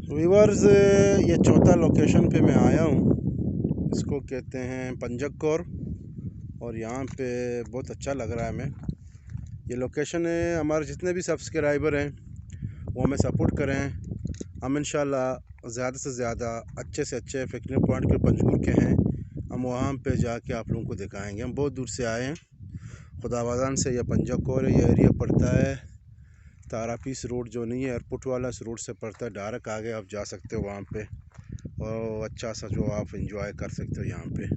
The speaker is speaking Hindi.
व्यूअर्स, ये चौथा लोकेशन पे मैं आया हूँ। इसको कहते हैं पंजक कौर और यहाँ पे बहुत अच्छा लग रहा है हमें। ये लोकेशन है, हमारे जितने भी सब्सक्राइबर हैं वो हमें सपोर्ट करें। हम इंशाल्लाह ज़्यादा से ज़्यादा अच्छे से अच्छे पिकनिक पॉइंट के पंजगुर के हैं, हम वहाँ पे जाके आप लोगों को दिखाएंगे। हम बहुत दूर से आए हैं, खुदाबाजान से। यह पंजक कौर है, ये एरिया पड़ता है तारापीस रोड जो नहीं है एयरपोर्ट वाला, इस रोड से पड़ता है। डायरेक्ट आगे आप जा सकते हो वहाँ पे और अच्छा सा जो आप एंजॉय कर सकते हो यहाँ पे।